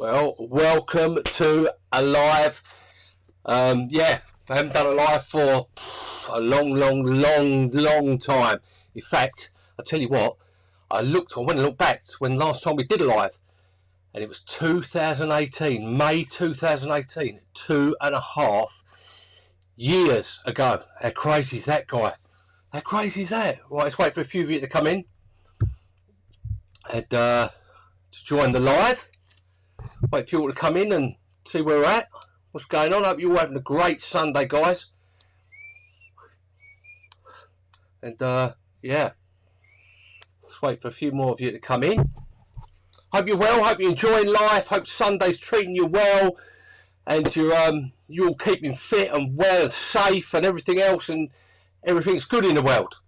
Well, welcome to a live. I haven't done a live for a long time. In fact, I tell you what, I went and looked back when last time we did a live, and it was 2018, May 2018, 2.5 years ago. How crazy is that, guy? How crazy is that? Right, let's wait for a few of you to come in and to join the live. Wait for you all to come in and see where we're at. What's going on? I hope you're all having a great Sunday, guys. And let's wait for a few more of you to come in. Hope you're well. Hope you're enjoying life. Hope Sunday's treating you well, and you're all keeping fit and well and safe and everything else, and everything's good in the world.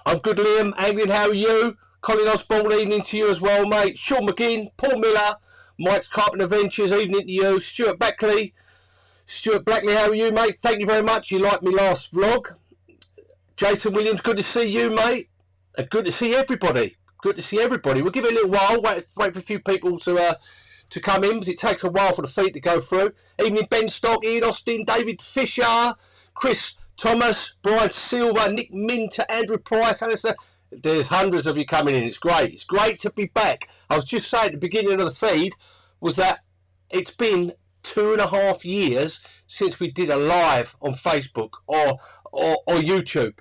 I'm good, Liam. Anglin, how are you? Colin Osborne, evening to you as well, mate. Sean McGinn, Paul Miller, Mike's Carpet Adventures, evening to you. Stuart Blackley, how are you, mate? Thank you very much. You liked me last vlog. Jason Williams, good to see you, mate. And good to see everybody. Good to see everybody. We'll give it a little while. Wait for a few people to come in, because it takes a while for the feed to go through. Evening, Ben Stock, Ian Austin, David Fisher, Chris Thomas, Brian Silver, Nick Minter, Andrew Price, Alistair. There's hundreds of you coming in. It's great. It's great to be back. I was just saying at the beginning of the feed was that it's been 2.5 years since we did a live on Facebook or YouTube.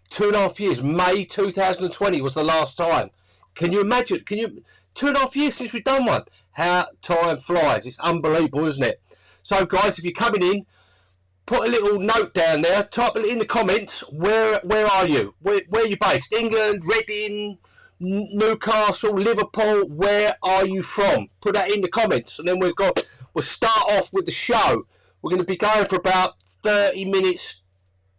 2.5 years. May 2020 was the last time. Can you imagine? 2.5 years since we've done one. How time flies. It's unbelievable, isn't it? So, guys, if you're coming in, put a little note down there. Type it in the comments. Where are you? Where are you based? England, Reading, Newcastle, Liverpool. Where are you from? Put that in the comments, and then we'll start off with the show. We're going to be going for about 30 minutes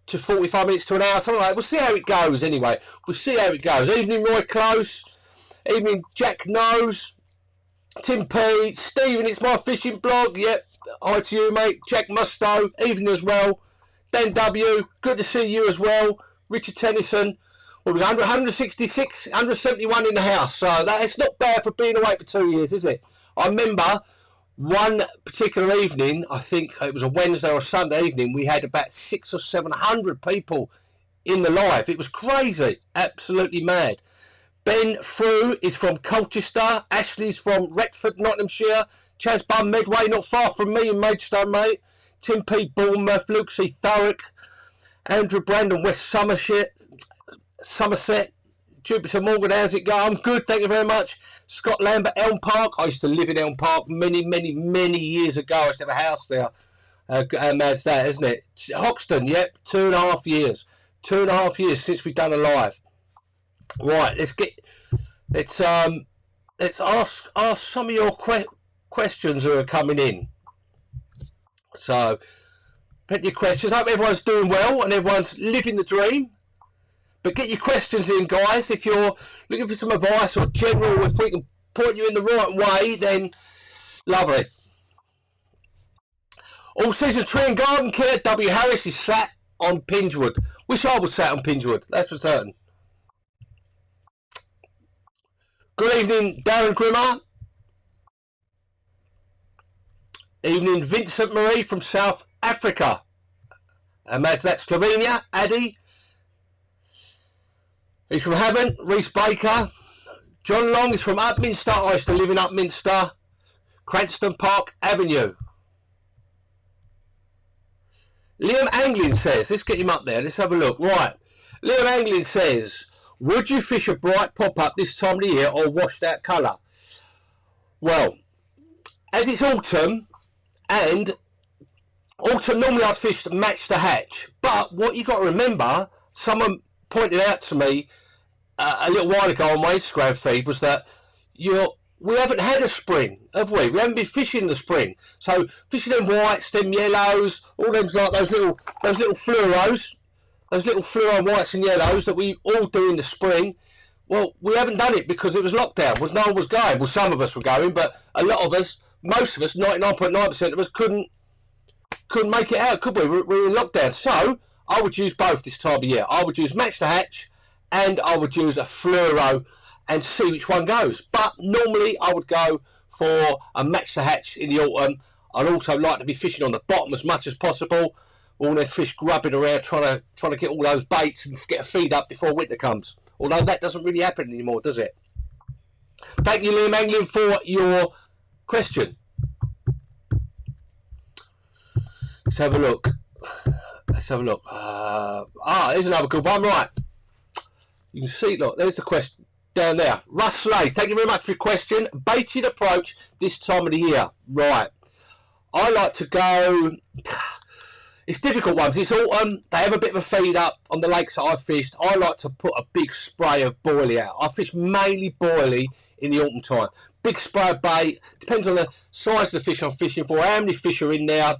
to 45 minutes to an hour, something like that. We'll see how it goes. Anyway, we'll see how it goes. Evening, Roy Close. Evening, Jack Knows. Tim P. Stephen, it's my fishing blog. Yep. Hi to you, mate. Jack Musto, evening as well. Dan W, good to see you as well. Richard Tennyson. Well, we've got 166, 171 in the house, so that's not bad for being away for 2 years, is it? I remember one particular evening, I think it was a Wednesday or a Sunday evening, we had about 600 or 700 people in the live. It was crazy, absolutely mad. Ben Frew is from Colchester. Ashley's from Retford, Nottinghamshire. Chaz Bum Medway, not far from me in Maidstone, mate. Tim P. Bournemouth, Luke C. Thurrock, Andrew Brandon, West Somerset, Jupiter Morgan, how's it going? I'm good, thank you very much. Scott Lambert, Elm Park. I used to live in Elm Park many years ago. I used to have a house there. How mad's that, isn't it? Hoxton, yep, 2.5 years. 2.5 years since we've done a live. Right, let's ask some of your questions that are coming in. So, plenty of questions. I hope everyone's doing well and everyone's living the dream. But get your questions in, guys. If you're looking for some advice or general, if we can point you in the right way, then lovely. All season tree and garden care. W. Harris is sat on Pingewood. Wish I was sat on Pingewood, that's for certain. Good evening, Darren Grimmer. Evening, Vincent Marie from South Africa. And that's Slovenia. Addy. He's from Havant. Reese Baker. John Long is from Upminster. I used to live in Upminster. Cranston Park Avenue. Liam Anglin says, let's get him up there. Let's have a look. Right. Liam Anglin says, would you fish a bright pop-up this time of the year or washed out colour? Well, as it's autumn, and autumn normally I'd fish to match the hatch. But what you got to remember, someone pointed out to me a little while ago on my Instagram feed, was that we haven't had a spring, have we? We haven't been fishing the spring. So fishing them whites, them yellows, all them like those little fluoros, those little fluoro whites and yellows that we all do in the spring. Well, we haven't done it because it was lockdown. Well, no one was going. Well, some of us were going, but a lot of us, most of us, 99.9% of us couldn't make it out, could we? We were in lockdown. So I would use both this time of year. I would use match the hatch and I would use a fluoro and see which one goes. But normally I would go for a match to hatch in the autumn. I'd also like to be fishing on the bottom as much as possible. All their fish grubbing around trying to get all those baits and get a feed up before winter comes. Although that doesn't really happen anymore, does it? Thank you, Liam Anglin, for your question. Let's have a look. Here's another good one. Right. You can see, look, there's the question down there. Russ Slade, thank you very much for your question. Baited approach this time of the year. Right. I like to go... It's difficult ones. It's autumn. They have a bit of a feed up on the lakes that I've fished. I like to put a big spray of boilie out. I fish mainly boilie in the autumn time. Big spray of bait. Depends on the size of the fish I'm fishing for, how many fish are in there,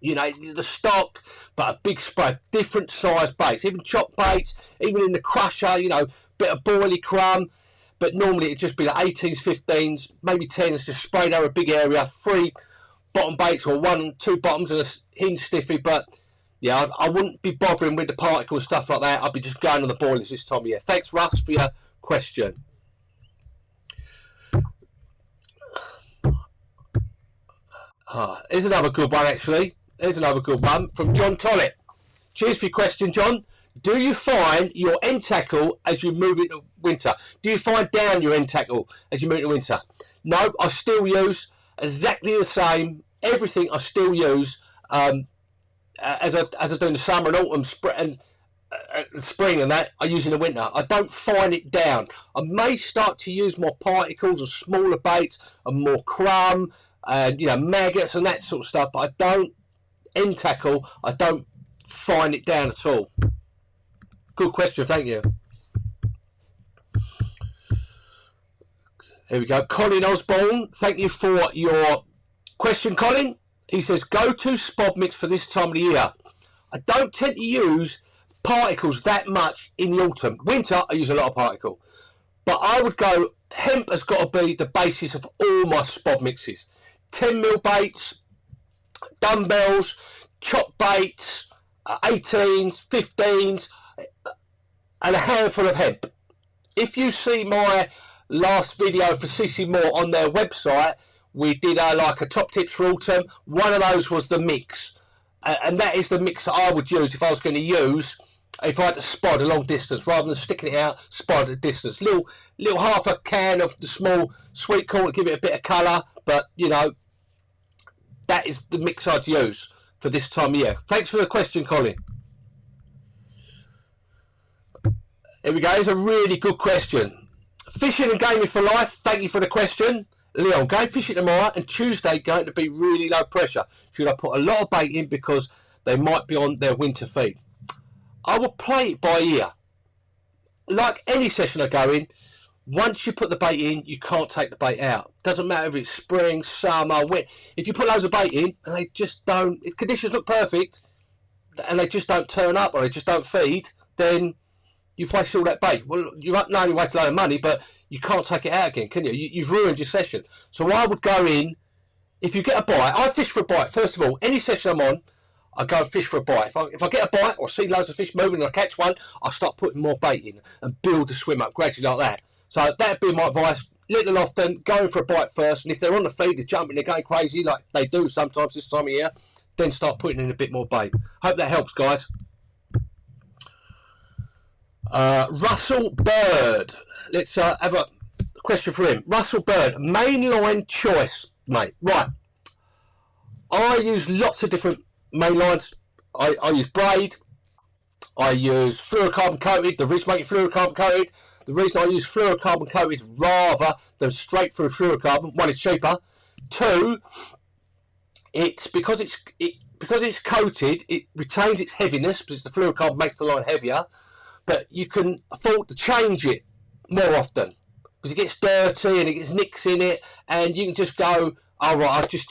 you know, the stock, but a big spray, different size baits, even chop baits, even in the crusher, you know, bit of boilie crumb. But normally it'd just be like 18s, 15s, maybe 10s, just sprayed over a big area, 3 bottom baits or 1, 2 bottoms and a hinge stiffy. But yeah, I wouldn't be bothering with the particles, stuff like that. I'd be just going on the boilies this time of year. Thanks, Russ, for your question. Here's another good one, actually. Here's another good one from John Tollett. Cheers for your question, John. Do you find your end tackle as you move into winter? Do you find down your end tackle as you move into winter? No, I still use exactly the same. Everything I still use as I do in the summer and autumn, spring and that, I use in the winter. I don't find it down. I may start to use more particles or smaller baits and more crumb and, you know, maggots and that sort of stuff, but I don't end tackle. I don't find it down at all. Good question, thank you. Here we go. Colin Osborne, thank you for your question, Colin. He says, go-to spod mix for this time of the year. I don't tend to use particles that much in the autumn. Winter, I use a lot of particle. But I would go, hemp has got to be the basis of all my spod mixes. 10mm baits, dumbbells, chop baits, 18s, 15s, and a handful of hemp. If you see my last video for CC Moore on their website, we did like a top tips for autumn. One of those was the mix, and that is the mix that I would use if I was going to use, if I had to spod a long distance rather than sticking it out, spod a distance. Little half a can of the small sweet corn to give it a bit of colour, but you know, that is the mix I'd use for this time of year. Thanks for the question, Colin. Here we go. It's a really good question. Fishing and gaming for life. Thank you for the question. Leon, going fishing tomorrow and Tuesday going to be really low pressure. Should I put a lot of bait in because they might be on their winter feed? I will play it by ear. Like any session I go in, once you put the bait in, you can't take the bait out. Doesn't matter if it's spring, summer, winter. If you put loads of bait in and they just don't, if conditions look perfect and they just don't turn up or they just don't feed, then you've wasted all that bait. Well, you not only wasted a load of money, but you can't take it out again, can you? You've ruined your session. So I would go in, if you get a bite, I fish for a bite. First of all, any session I'm on, I go and fish for a bite. If I get a bite or see loads of fish moving and I catch one, I start putting more bait in and build the swim up gradually like that. So that'd be my advice. Little often, going for a bite first, and if they're on the feed, they're jumping, they're going crazy like they do sometimes this time of year, then start putting in a bit more bait. Hope that helps, guys. Russell Bird. Let's have a question for him. Russell Bird, mainline choice, mate. Right. I use lots of different mainlines. I use braid. I use fluorocarbon coated. The Ridge make it fluorocarbon coated. The reason I use fluorocarbon coated rather than straight through fluorocarbon, one, it's cheaper. Two, it's because it's coated, it retains its heaviness because the fluorocarbon makes the line heavier. But you can afford to change it more often because it gets dirty and it gets nicks in it, and you can just go, all right,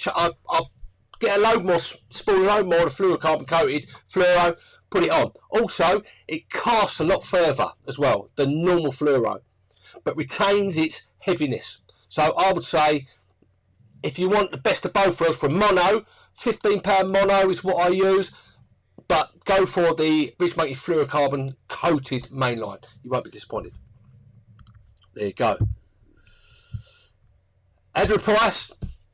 I'll get a load more, spool a load more of fluorocarbon coated fluoro, put it on. Also, it casts a lot further as well than normal fluoro, but retains its heaviness. So I would say, if you want the best of both worlds, from mono, £15 mono is what I use. But go for the Ridge Making fluorocarbon coated mainline. You won't be disappointed. There you go. Andrew Price,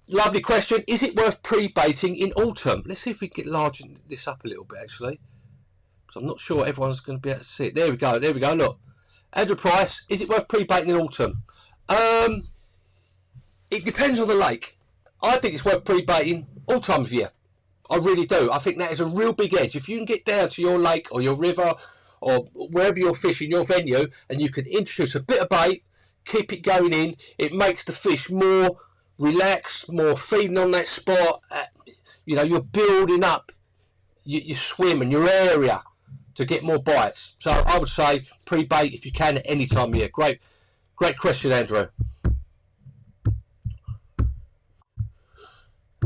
lovely question. Is it worth pre-baiting in autumn? Let's see if we can get largen this up a little bit, actually. Because I'm not sure everyone's going to be able to see it. There we go, look. Andrew Price, is it worth pre-baiting in autumn? It depends on the lake. I think it's worth pre-baiting all time of year. I really do. I think that is a real big edge. If you can get down to your lake or your river or wherever you're fishing, your venue, and you can introduce a bit of bait, keep it going in, it makes the fish more relaxed, more feeding on that spot. You know, you're building up your swim and your area to get more bites. So I would say pre-bait if you can at any time of year. Great question, Andrew.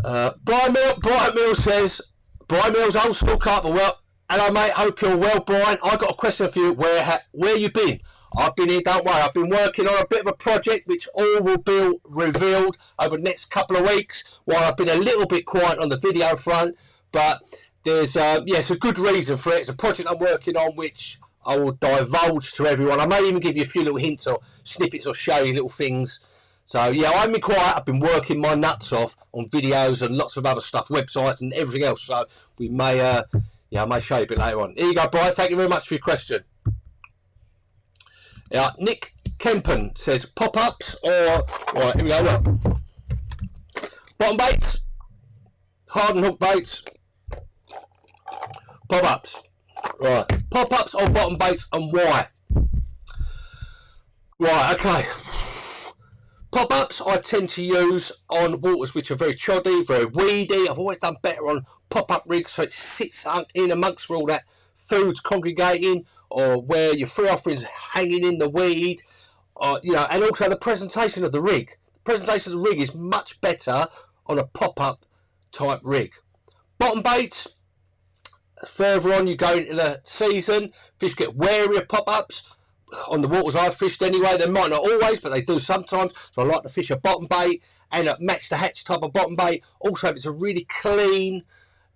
Brian Mill says, Brian Mill's old school carper. Well, hello mate, hope you're well, Brian. I got a question for you. Where you been? I've been here, don't worry. I've been working on a bit of a project which all will be revealed over the next couple of weeks, while I've been a little bit quiet on the video front. But there's it's a good reason for it. It's a project I'm working on which I will divulge to everyone. I may even give you a few little hints or snippets or show you little things. So yeah, I've been quiet. I've been working my nuts off on videos and lots of other stuff, websites and everything else. So we may, I may show you a bit later on. Here you go, Brian. Thank you very much for your question. Nick Kempen says pop-ups or right. Here we go. Look. Bottom baits, hardened hook baits, pop-ups. Right, pop-ups or bottom baits, and why? Right, okay. Pop-ups I tend to use on waters which are very choddy, very weedy. I've always done better on pop-up rigs, so it sits in amongst where all that food's congregating, or where your free offerings hanging in the weed, and also the presentation of the rig. The presentation of the rig is much better on a pop-up type rig. Bottom baits, further on you go into the season, fish get wary of pop-ups. On the waters I've fished anyway, they might not always, but they do sometimes. So I like to fish a bottom bait and a match the hatch type of bottom bait. Also, if it's a really clean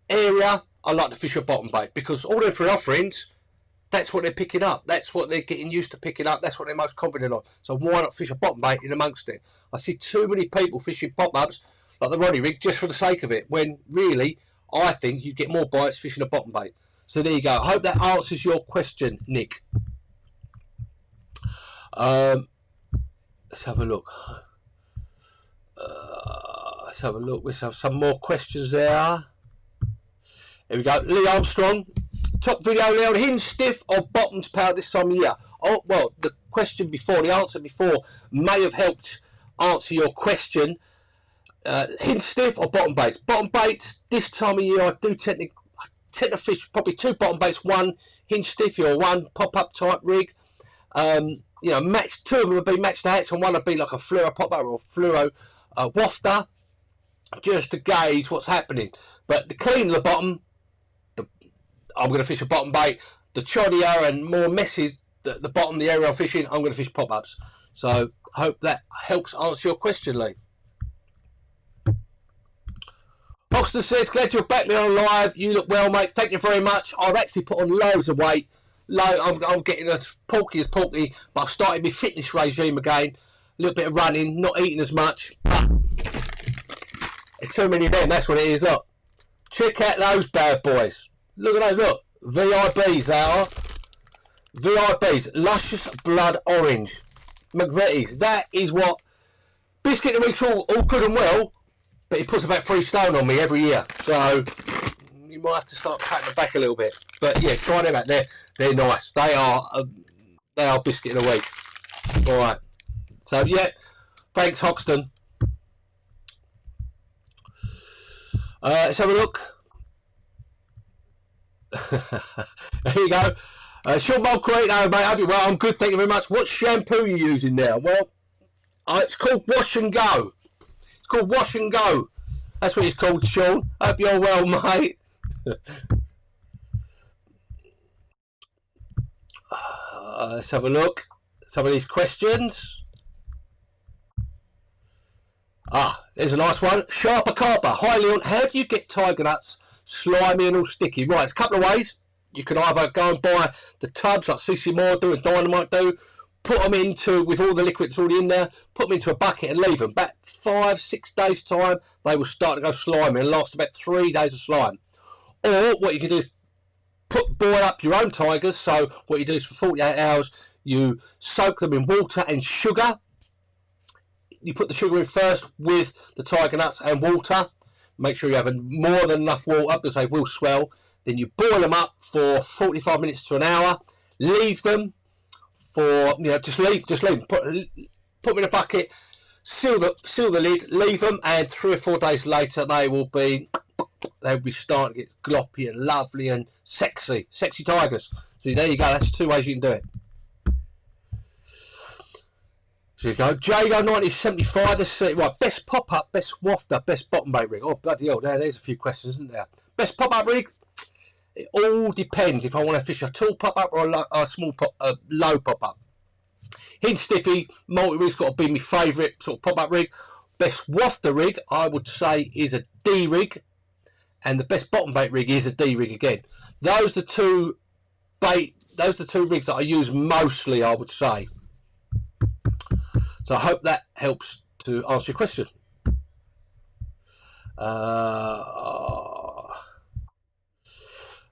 area, I like to fish a bottom bait, because all their free offerings, that's what they're picking up. That's what they're getting used to picking up. That's what they're most confident on. So why not fish a bottom bait in amongst it? I see too many people fishing pop-ups like the Ronnie rig just for the sake of it, when really I think you get more bites fishing a bottom bait. So there you go. I hope that answers your question, Nick. Let's have a look. Let's have some more questions there. Here we go. Lee Armstrong. Top video, Leon. Hinge stiff or bottoms power this time of year? Oh, well, the answer before may have helped answer your question. Hinge stiff or bottom baits? Bottom baits this time of year, I tend to fish probably two bottom baits, one hinge stiffy or one pop-up type rig. Match, two of them would be match the hatch, and one would be like a fluoro pop-up or fluoro wafter, just to gauge what's happening. But the cleaner the bottom, I'm going to fish a bottom bait. The choddier and more messy the bottom, the area I'm fishing, I'm going to fish pop-ups. So I hope that helps answer your question, Lee. Oxton says, glad you're back me on live. You look well, mate. Thank you very much. I've actually put on loads of weight. I'm getting as porky, but I've started my fitness regime again. A little bit of running, not eating as much. But it's too many of them, that's what it is. Look, check out those bad boys. Look at those, look. VIBs, they are. VIBs, luscious blood orange. McVitie's, that is what. Biscuit and Week's all good and well, but he puts about 3 stone on me every year. So you might have to start patting the back a little bit. But yeah, try them out. They're nice. They are Biscuit of the Week. All right. So yeah, thanks Hoxton. Let's have a look. There you go. Sean Mulcrete, no mate, hope you're well. I'm good, thank you very much. What shampoo are you using now? Well, it's called Wash and Go. It's called Wash and Go. That's what it's called, Sean. Hope you're well, mate. Let's have a look. Some of these questions. There's a nice one. Sharper Carper. Hi, Leon. How do you get tiger nuts slimy and all sticky? Right, it's a couple of ways. You can either go and buy the tubs like CC Moore do and Dynamite do, put them into, with all the liquids already in there, put them into a bucket and leave them. About 5-6 days time, they will start to go slimy and last about 3 days of slime. Or what you can do is boil up your own tigers. So what you do is for 48 hours, you soak them in water and sugar. You put the sugar in first with the tiger nuts and water. Make sure you have more than enough water because they will swell. Then you boil them up for 45 minutes to an hour. Leave them for, just leave them. Put them in a bucket, seal the lid, leave them, and 3 or 4 days later they will be starting to get gloppy and lovely and sexy tigers. See, there you go. That's 2 ways you can do it. So you go, Jago 1975. Let's see. Right, best pop up, best wafter, best bottom bait rig. Oh bloody hell! There's a few questions, isn't there? Best pop up rig. It all depends if I want to fish a tall pop up or a small low pop up. Hinge stiffy multi rig's got to be my favourite sort of pop up rig. Best wafter rig, I would say, is a D rig, and the best bottom bait rig is a D rig again. Those are the two rigs that I use mostly, I would say. So I hope that helps to answer your question.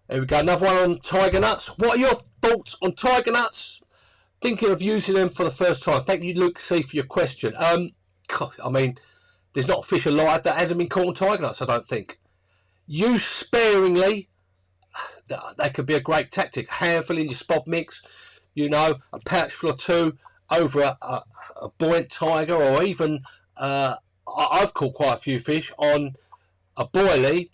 There we go, another one on tiger nuts. What are your thoughts on tiger nuts? Thinking of using them for the first time. Thank you, Luke C, for your question. I mean, there's not a fish alive that hasn't been caught on tiger nuts, I don't think. Use sparingly. They could be a great tactic. A handful in your spod mix, a pouchful or two over a buoyant tiger, or even I've caught quite a few fish on a boilie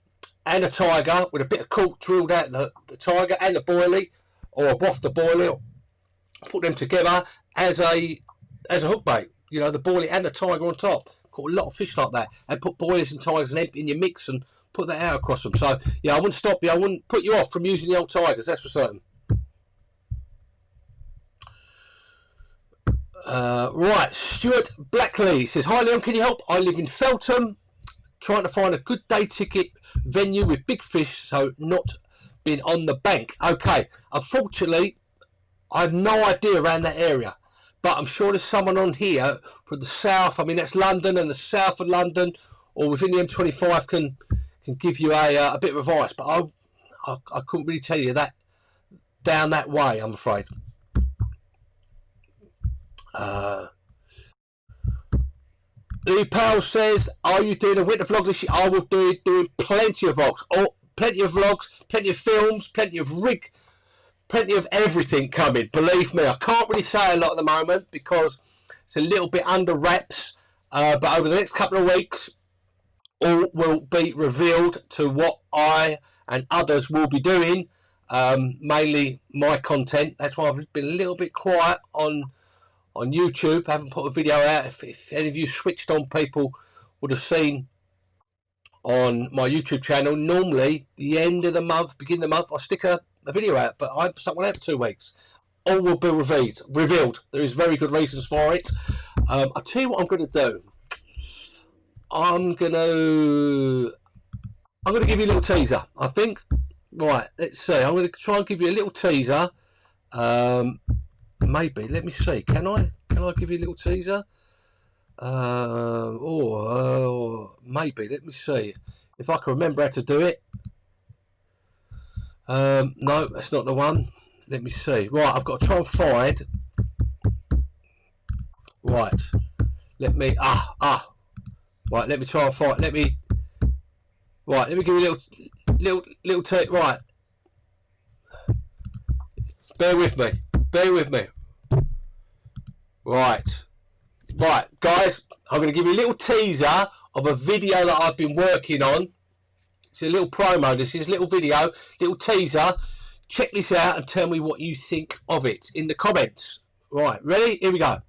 and a tiger with a bit of cork drilled out the tiger and the boilie, or a wafter boilie. Put them together as a hook bait. The boilie and the tiger on top. Caught a lot of fish like that, and put boilies and tigers in your mix and put that out across them. So yeah, I wouldn't stop you. I wouldn't put you off from using the old tigers. That's for certain. Right, Stuart Blackley says, hi Leon, can you help? I live in Feltham, trying to find a good day ticket venue with big fish, so not being on the bank. Okay, unfortunately, I have no idea around that area, but I'm sure there's someone on here from the south. I mean, that's London and the south of London, or within the M25 can give you a bit of advice, but I couldn't really tell you that down that way, I'm afraid. Lee Powell says, are you doing a winter vlog this year? I will be doing plenty of vlogs, plenty of films, plenty of rig, plenty of everything coming. Believe me, I can't really say a lot at the moment because it's a little bit under wraps, but over the next couple of weeks all will be revealed to what I and others will be doing, mainly my content. That's why I've been a little bit quiet on YouTube. I haven't put a video out. If any of you switched on people would have seen on my YouTube channel, normally the end of the month, beginning of the month, I stick a video out, but I stuck one out for 2 weeks. All will be revealed. There is very good reasons for it. I'll tell you what I'm going to do. I'm going to give you a little teaser, I think. Right, let's see. I'm going to try and give you a little teaser. Maybe, let me see. Can I give you a little teaser? Maybe. Let me see if I can remember how to do it. No, that's not the one. Let me see. Right, I've got to try and find. Right, let me. Right, let me try and find. Let me give you a little teaser. Right, bear with me. Right, guys, I'm going to give you a little teaser of a video that I've been working on. It's a little promo. This is a little video, little teaser. Check this out and tell me what you think of it in the comments. Right, ready? Here we go.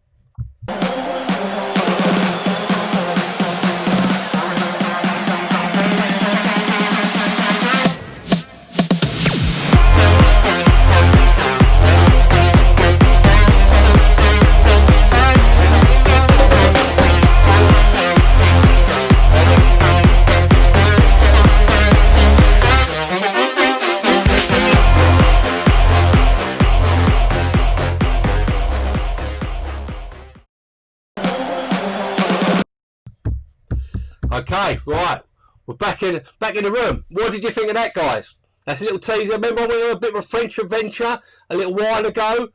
Okay, right. We're back in the room. What did you think of that, guys? That's a little teaser. Remember when we were a bit of a French adventure a little while ago?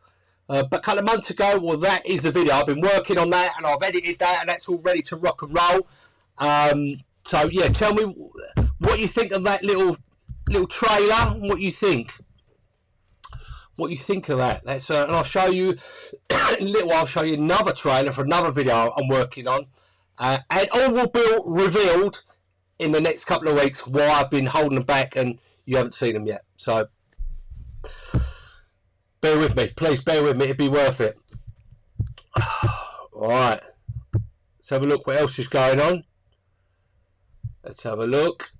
But a couple of months ago, well, that is the video. I've been working on that, and I've edited that, and that's all ready to rock and roll. So, yeah, tell me what you think of that little trailer. What you think? What you think of that? That's and I'll show you in a little while. I'll show you another trailer for another video I'm working on, and all will be revealed in the next couple of weeks. Why I've been holding them back, and you haven't seen them yet. So bear with me, please. Bear with me. It'd be worth it. All right. Let's have a look. What else is going on? Let's have a look.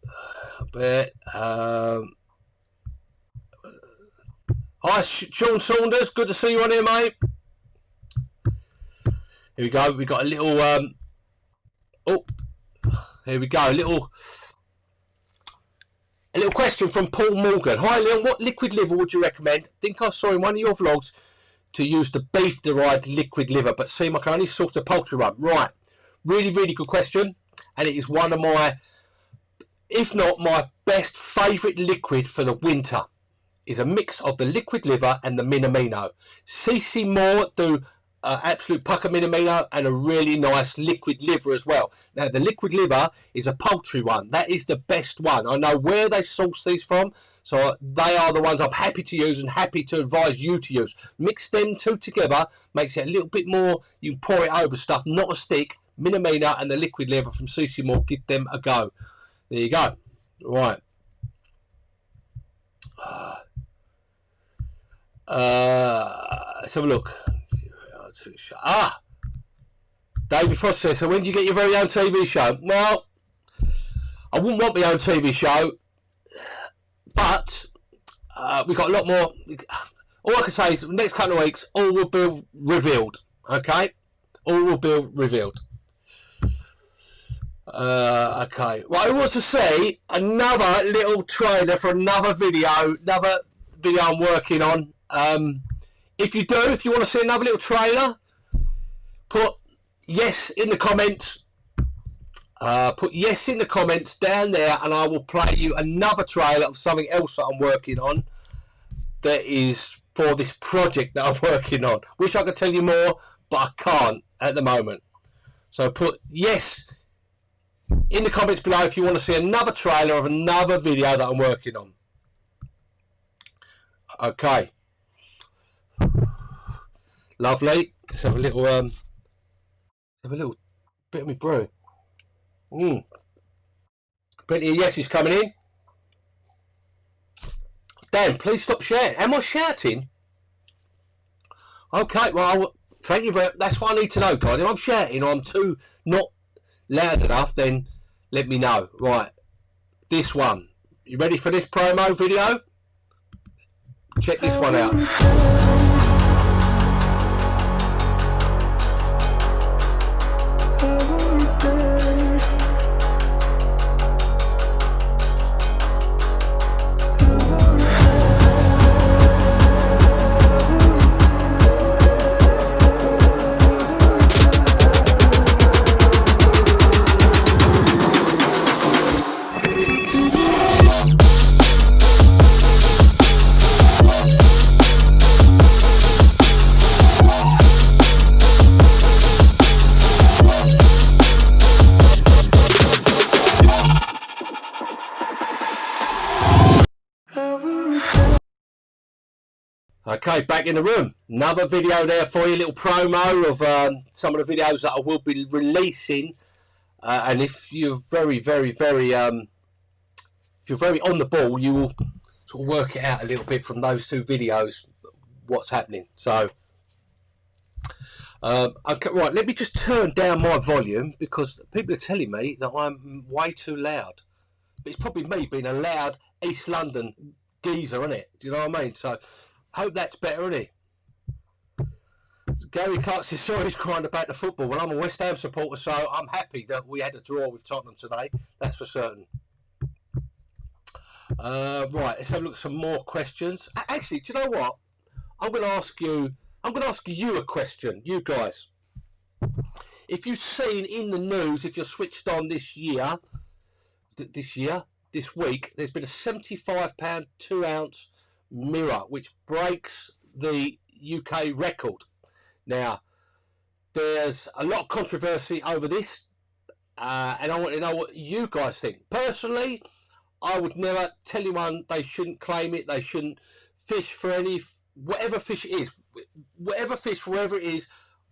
A bit. Hi, Sean Saunders. Good to see you on here, mate. Here we go. We got a little. Oh, here we go. A little question from Paul Morgan. Hi, Leon. What liquid liver would you recommend? I think I saw in one of your vlogs to use the beef-derived liquid liver, but seem I can only source the poultry one. Right. Really, really good question, and it is one of my, if not my best favourite liquid for the winter. Is a mix of the liquid liver and the Minamino. CC Moore do absolute pucker Minamino and a really nice liquid liver as well. Now the liquid liver is a poultry one. That is the best one. I know where they source these from, so they are the ones I'm happy to use and happy to advise you to use. Mix them two together, makes it a little bit more, you can pour it over stuff, not a stick. Minamino and the liquid liver from CC Moore, give them a go. There you go. Right. Let's have a look. David Frost says, so when do you get your very own TV show? Well, I wouldn't want my own TV show, but we've got a lot more. All I can say is the next couple of weeks, all will be revealed. Okay? All will be revealed. Okay. Well, I want to see another little trailer for another video I'm working on. If you want to see another little trailer, put yes in the comments. Put yes in the comments down there, and I will play you another trailer of something else that I'm working on. That is for this project that I'm working on. Wish I could tell you more, but I can't at the moment. So put yes in the comments below if you want to see another trailer of another video that I'm working on. Okay. Lovely. Let's have a little bit of my brew. Plenty of yeses coming in. Dan, please stop shouting. Am I shouting? Okay, well, thank you very much. That's what I need to know, guys. If I'm shouting or I'm too not loud enough, then let me know. Right, this one. You ready for this promo video? Check this one out. Okay, back in the room. Another video there for you, a little promo of some of the videos that I will be releasing. And if you're very, very, very, if you're very on the ball, you will sort of work it out a little bit from those two videos, what's happening. So, okay, right, let me just turn down my volume because people are telling me that I'm way too loud. But it's probably me being a loud East London geezer, isn't it? Do you know what I mean? So, hope that's better, isn't he? Gary Clark says, sorry he's crying about the football. Well, I'm a West Ham supporter, so I'm happy that we had a draw with Tottenham today. That's for certain. Right, let's have a look at some more questions. Actually, do you know what? I'm going to ask you a question, you guys. if you've seen in the news, if you're switched on this week, there's been a £75 2-ounce mirror, which breaks the UK record. Now, there's a lot of controversy over this, and I want to know what you guys think. Personally, I would never tell anyone they shouldn't claim it. They shouldn't fish for whatever fish it is. Whatever fish, wherever it is,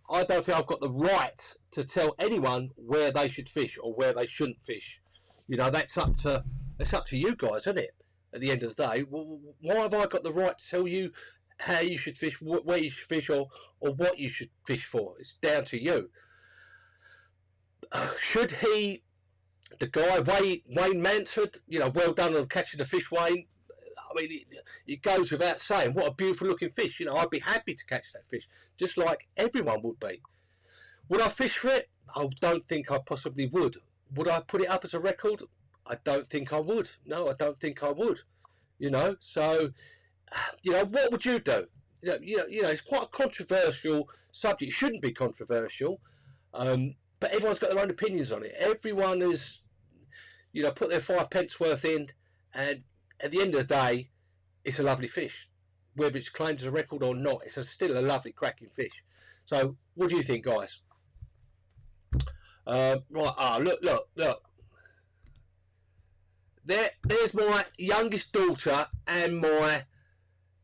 I don't think I've got the right to tell anyone where they should fish or where they shouldn't fish. You know, that's up to you guys, isn't it? At the end of the day, why have I got the right to tell you how you should fish, where you should fish, or what you should fish for? It's down to you. Should he, the guy Wayne Mansford, you know, well done on catching the fish, Wayne. I mean, it goes without saying, what a beautiful looking fish. You know, I'd be happy to catch that fish, just like everyone would be. Would I fish for it? I don't think I possibly would. Would I put it up as a record? I don't think I would. No, I don't think I would. You know, so, you know, what would you do? You know, it's quite a controversial subject. It shouldn't be controversial, but everyone's got their own opinions on it. Everyone has, you know, put their 5 pence worth in, and at the end of the day, it's a lovely fish. Whether it's claimed as a record or not, it's still a lovely cracking fish. So, what do you think, guys? Right, look. There's my youngest daughter and my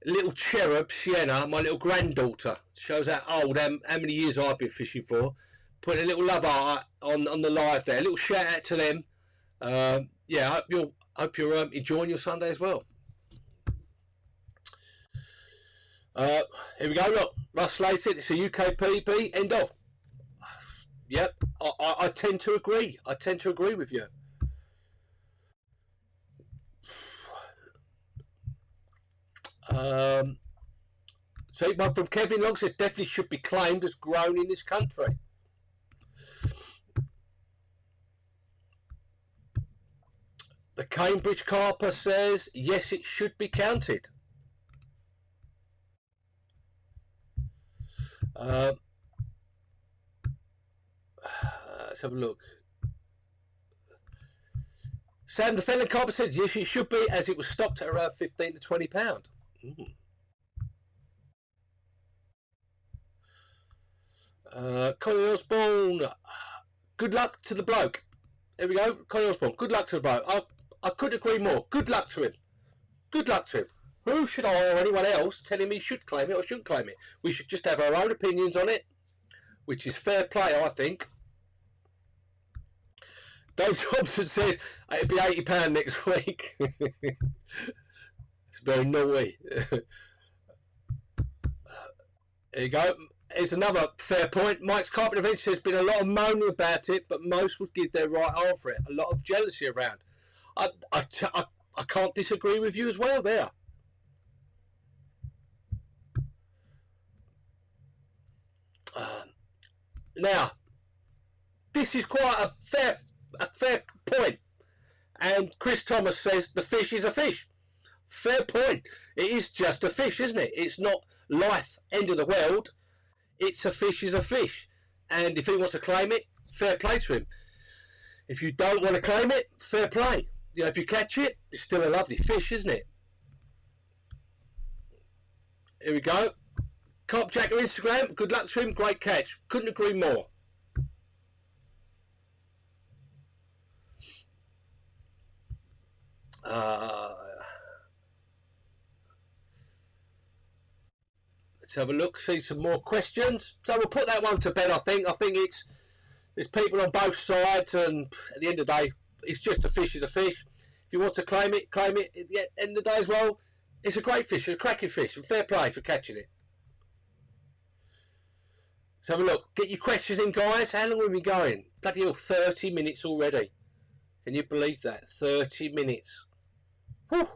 little cherub, Sienna, my little granddaughter. Shows how old, how many years I've been fishing for. Putting a little love heart on the live there. A little shout out to them. Yeah, I hope you're enjoying your Sunday as well. Here we go. Look, Russ Slater, it's a UK PB. End of. Yep, I tend to agree. I tend to agree with you. So one from Kevin Long says definitely should be claimed as grown in this country. The Cambridge Carper says yes, it should be counted. Let's have a look. Sam the Fenland Carper says yes, it should be, as it was stocked at around £15 to £20. Colin Osborne, good luck to the bloke. There we go, Colin Osborne, good luck to the bloke. I couldn't agree more. Good luck to him. Good luck to him. Who should I or anyone else tell him he should claim it or shouldn't claim it? We should just have our own opinions on it, which is fair play, I think. Dave Thompson says it'll be £80 next week. It's very naughty. There you go. Here's another fair point. Mike's Carpet Adventure says there's been a lot of moaning about it, but most would give their right arm for it. A lot of jealousy around. I can't disagree with you as well there. Now, this is quite a fair point. And Chris Thomas says the fish is a fish. Fair point. It is just a fish, isn't it? It's not life, end of the world. It's a fish is a fish. And if he wants to claim it, fair play to him. If you don't want to claim it, fair play. You know, if you catch it, it's still a lovely fish, isn't it? Here we go. Carp Jacker Instagram, good luck to him, great catch. Couldn't agree more. Let's have a look, see some more questions. So we'll put that one to bed, I think. I think there's people on both sides, and at the end of the day, it's just a fish is a fish. If you want to claim it, claim it. At the end of the day as well, it's a great fish, it's a cracking fish, and fair play for catching it. Let's have a look. Get your questions in, guys. How long have we been going? Bloody hell, 30 minutes already. Can you believe that? 30 minutes. Whew.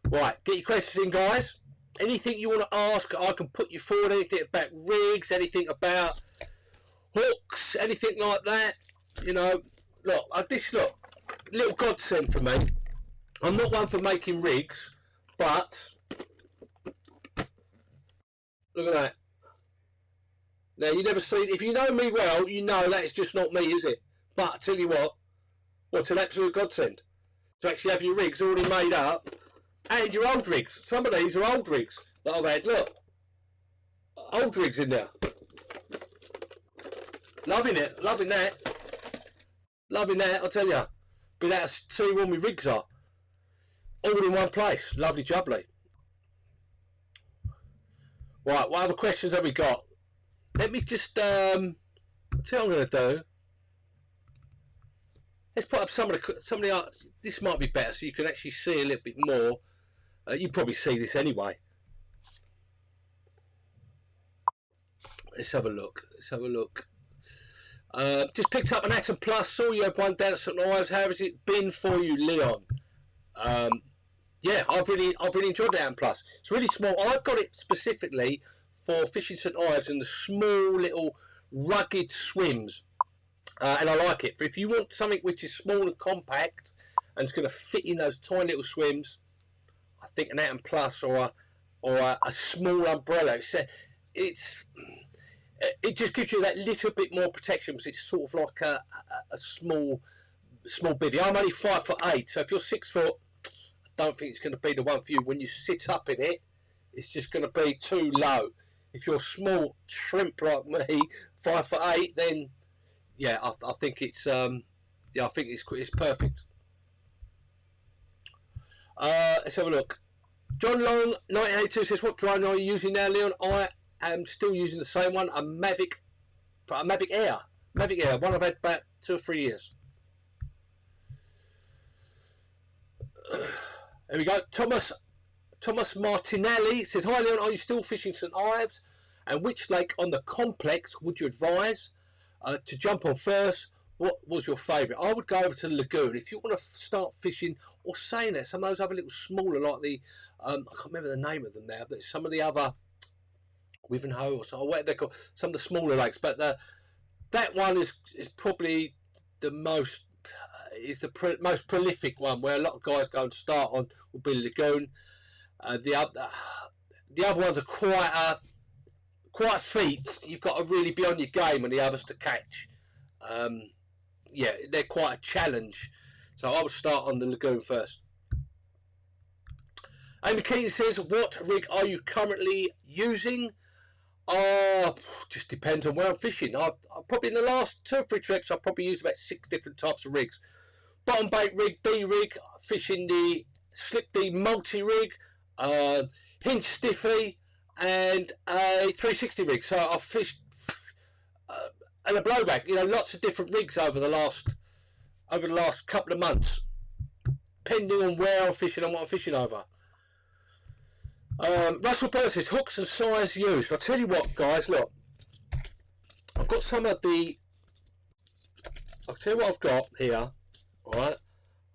Right, get your questions in, guys. Anything you want to ask, I can put you forward. Anything about rigs, anything about hooks, anything like that. You know, look, little godsend for me. I'm not one for making rigs, but look at that. Now, you never seen, if you know me well, you know that it's just not me, is it? But I tell you what's an absolute godsend to actually have your rigs already made up and your old rigs. Some of these are old rigs that I've had. Look, old rigs in there. Loving it, loving that. Loving that, I'll tell you. Been out to see where my rigs are. All in one place. Lovely jubbly. Right, what other questions have we got? Let me just, I'll tell you what I'm going to do. Let's put up some of the, this might be better so you can actually see a little bit more. You probably see this anyway. Let's have a look. Just picked up an Atom Plus. Saw you had one down at St Ives. How has it been for you, Leon? Yeah, I've really enjoyed the Atom Plus. It's really small. I've got it specifically for fishing St Ives and the small little rugged swims, and I like it. For if you want something which is small and compact and it's going to fit in those tiny little swims, I think an Atom Plus or a small umbrella. It just gives you that little bit more protection because it's sort of like a small bivvy. I'm only 5'8", so if you're 6 foot, I don't think it's going to be the one for you. When you sit up in it, it's just going to be too low. If you're small shrimp like me, 5'8", then yeah, I think it's it's perfect. Let's have a look. John Long 1982 says, "What drone are you using now, Leon?" I am still using the same one, a Mavic Air, one I've had about 2 or 3 years. There we go. Thomas Martinelli says, "Hi Leon, are you still fishing St Ives? And which lake on the complex would you advise to jump on first? What was your favourite?" I would go over to the lagoon. If you want to start fishing, or saying that, some of those other little smaller, like the, I can't remember the name of them now, but some of the other, Wivenhoe or so, what they're called, some of the smaller lakes, but that one is probably the most, most prolific one, where a lot of guys go and start on, will be lagoon. The other ones are quite feat. You've got to really be on your game on the others to catch. Yeah, they're quite a challenge. So I would start on the lagoon first. Amy Keaton says, "What rig are you currently using?" Just depends on where I'm fishing. I've probably in the last 2 or 3 trips, I've probably used about 6 different types of rigs. Bottom bait rig, D rig, fishing the slip D multi rig, hinge stiffy, and a 360 rig. So I've fished and a blowback. You know, lots of different rigs over the last couple of months, depending on where I'm fishing and what I'm fishing over. Russell Bird says, "Hooks and size used." I'll tell you what, guys, look, I've got some of the, I'll tell you what I've got here, alright,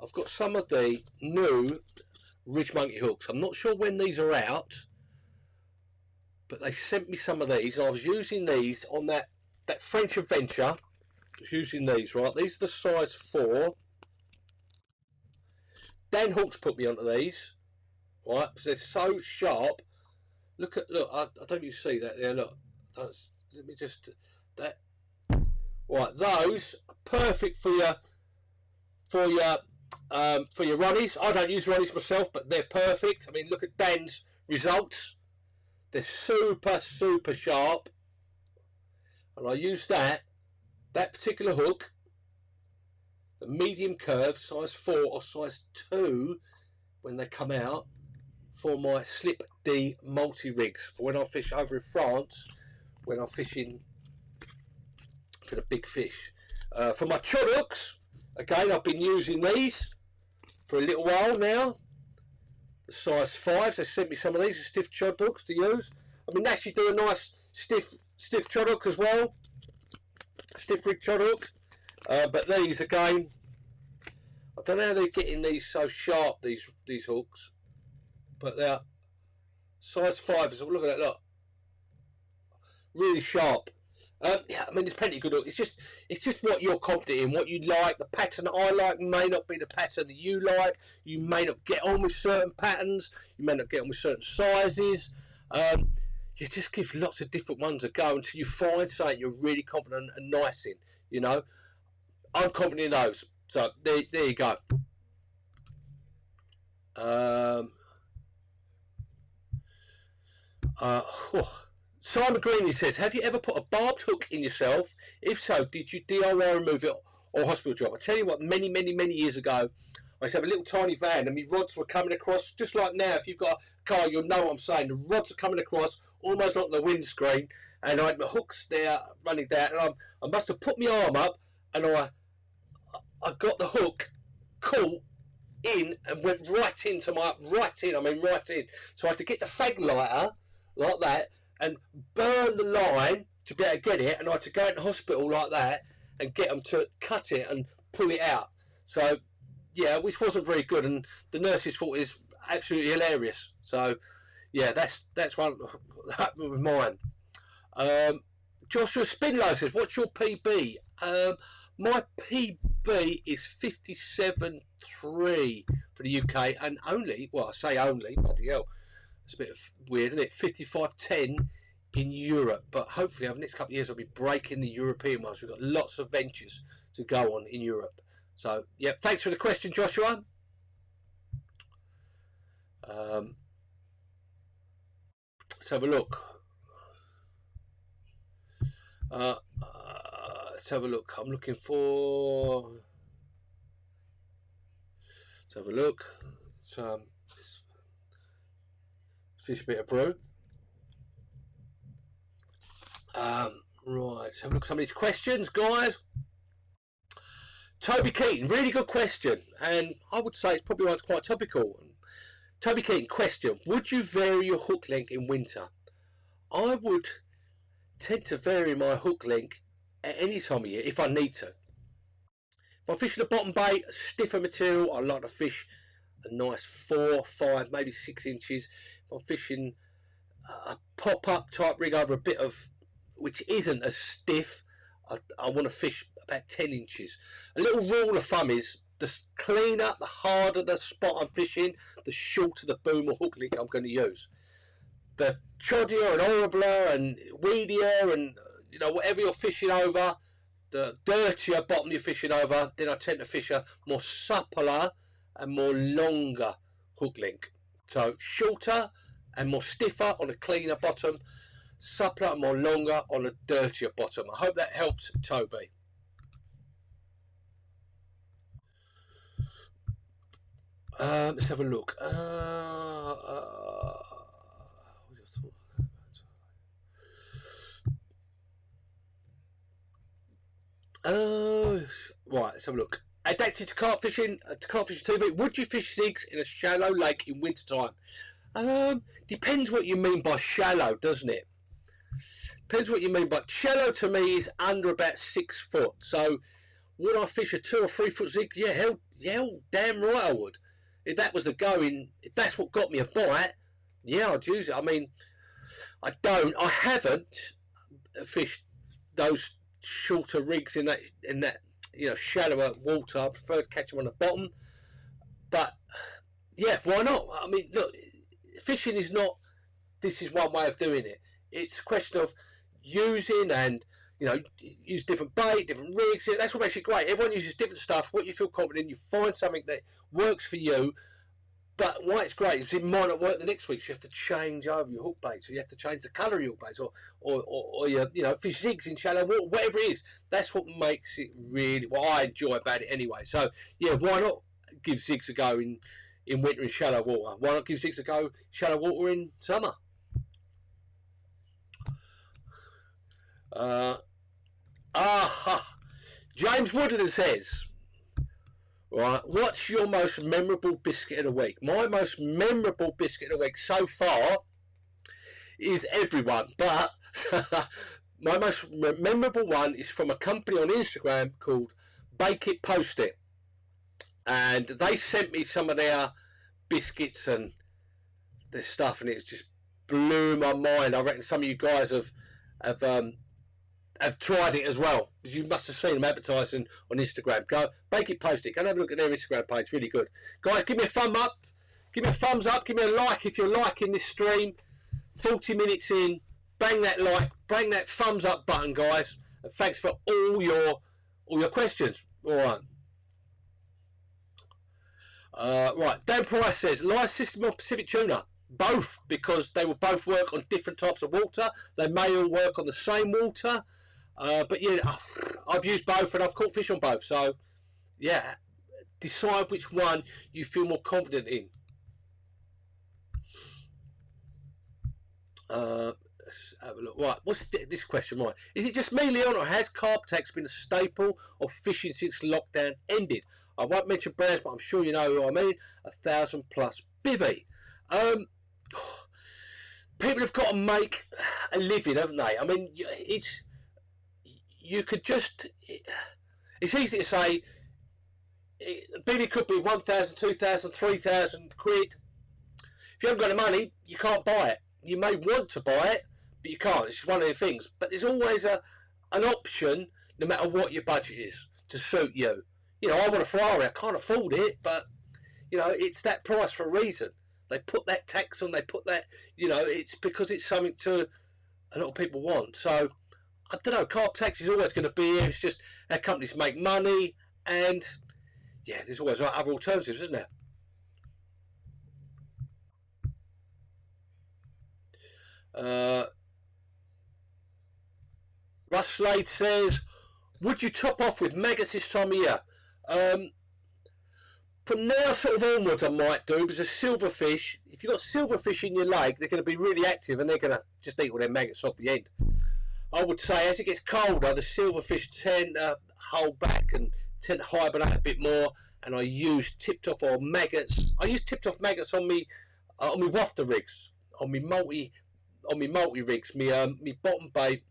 I've got some of the new Ridge Monkey hooks. I'm not sure when these are out, but they sent me some of these. I was using these on that French adventure. I was using these, right, these are the size 4. Dan Hawkes put me onto these. Right, because they're so sharp. Look, I don't know if you see that there. Look, let me just that. Right, those are perfect for your runnies. I don't use runnies myself, but they're perfect. I mean, look at Dan's results. They're super sharp, and I use that particular hook, the medium curve, size 4 or size 2, when they come out, for my slip D multi rigs, for when I fish over in France, when I'm fishing for the big fish. For my chod hooks, again, I've been using these for a little while now. The size 5s, they sent me some of these, the stiff chod hooks to use. I mean, actually do a nice stiff chod hook as well, stiff rig chod hook. But these again, I don't know how they're getting these so sharp, these hooks, but they're size 5s. Look at that, look, really sharp. Yeah, I mean, there's plenty of good hooks. It's just what you're confident in, what you like. The pattern that I like may not be the pattern that you like. You may not get on with certain patterns. You may not get on with certain sizes. you just give lots of different ones a go until you find something you're really confident and nice in. You know, I'm confident in those. So there you go. Simon Green says, have you ever put a barbed hook in yourself? If so, did you DIY remove it or hospital job? I tell you what, many years ago, I used to have a little tiny van and my rods were coming across, just like now. If you've got a car, you'll know what I'm saying. The rods are coming across almost like the windscreen, and I had my hooks there running down, and I must have put my arm up, and I got the hook caught in and went right in. So I had to get the fag lighter like that and burn the line to be able to get it, and I had to go into hospital like that and get them to cut it and pull it out. So yeah, which wasn't very good, and the nurses thought it was absolutely hilarious. So yeah, that's one that happened with mine. Joshua Spinlow says, what's your PB? My PB is 57.3 for the UK, and only, well, I say only, bloody hell, it's a bit weird, isn't it? 55.10 in Europe, but hopefully over the next couple of years I'll be breaking the European ones. We've got lots of ventures to go on in Europe. So yeah, thanks for the question, Joshua. Let's have a look. Let's have a look. I'm looking for. Let's have a look. Fish a bit of brew. Right. Let's have a look at some of these questions, guys. Toby Keaton, really good question, and I would say it's probably one that's quite topical. Toby Keaton, question: would you vary your hook length in winter? I would tend to vary my hook length at any time of year if I need to. If I'm fishing a bottom bait, a stiffer material, I like to fish a nice 4, 5, maybe 6 inches. If I'm fishing a pop-up type rig over a bit of, which isn't as stiff, I want to fish about 10 inches. A little rule of thumb is, the cleaner, the harder the spot I'm fishing, the shorter the boom or hook length I'm going to use. The chodier and horribler and weedier and, you know, whatever you're fishing over, the dirtier bottom you're fishing over, then I tend to fish a more suppler and more longer hook length. So shorter and more stiffer on a cleaner bottom, suppler and more longer on a dirtier bottom. I hope that helps, Toby. Let's have a look. Right, let's have a look. Adapted to carp fishing TV. Would you fish zigs in a shallow lake in winter time? Depends what you mean by shallow, doesn't it? Depends what you mean by shallow. To me, is under about 6 foot. So, would I fish a 2 or 3 foot zig? Yeah, hell, damn right I would. If that was the going, if that's what got me a bite, yeah, I'd use it. I mean, I haven't fished those shorter rigs in that you know, shallower water. I prefer to catch them on the bottom, but yeah, why not? I mean, look, fishing is not, this is one way of doing it. It's a question of using and, you know, use different bait, different rigs. That's what makes it great. Everyone uses different stuff. What you feel confident in, you find something that works for you. But why it's great is it might not work the next week, so you have to change over your hook bait, so you have to change the colour of your hook baits, or your, you know, fish zigs in shallow water, whatever it is. That's what makes it really, what I enjoy about it anyway. So yeah, why not give zigs a go in winter in shallow water? Why not give zigs a go shallow water in summer? James Woodard says, right, what's your most memorable biscuit of the week? My most memorable biscuit of the week so far is everyone, but my most memorable one is from a company on Instagram called Bake It, Post It, and they sent me some of their biscuits and their stuff, and it just blew my mind. I reckon some of you guys have tried it as well. You must have seen them advertising on Instagram. Go, Bake It, Post It. Go and have a look at their Instagram page. Really good. Guys, give me a thumb up. Give me a thumbs up. Give me a like if you're liking this stream. 40 minutes in. Bang that like, bang that thumbs up button, guys. And thanks for all your questions. All right. Right. Dan Price says, live system or Pacific tuna? Both, because they will both work on different types of water. They may all work on the same water. But yeah, I've used both and I've caught fish on both. So yeah, decide which one you feel more confident in. Let's have a look. Right, what's this question? Right, is it just me, Leon, or has carp tax been a staple of fishing since lockdown ended? I won't mention brands, but I'm sure you know who I mean. 1,000+ bivvy. People have got to make a living, haven't they? I mean, you could just. It's easy to say. Bivvy could be 1,000, 2,000, 3,000 quid. If you haven't got the money, you can't buy it. You may want to buy it, but you can't. It's one of the things. But there's always an option, no matter what your budget is, to suit you. You know, I want a Ferrari. I can't afford it, but you know, it's that price for a reason. They put that tax on. They put that. You know, it's because it's something to a lot of people want. So I don't know. Carp tax is always going to be here. It's just how companies make money, and yeah, there's always other alternatives, isn't there? Russ Slade says, would you top off with maggots this time of year? From now sort of onwards I might do, because a silverfish, if you've got silverfish in your lake, they're going to be really active and they're going to just eat all their maggots off the end. I would say as it gets colder, the silverfish tend to hold back and tend to hibernate a bit more, and I use tipped off or maggots. I use tipped off maggots on me wafter rigs, on me multi rigs, me bottom bait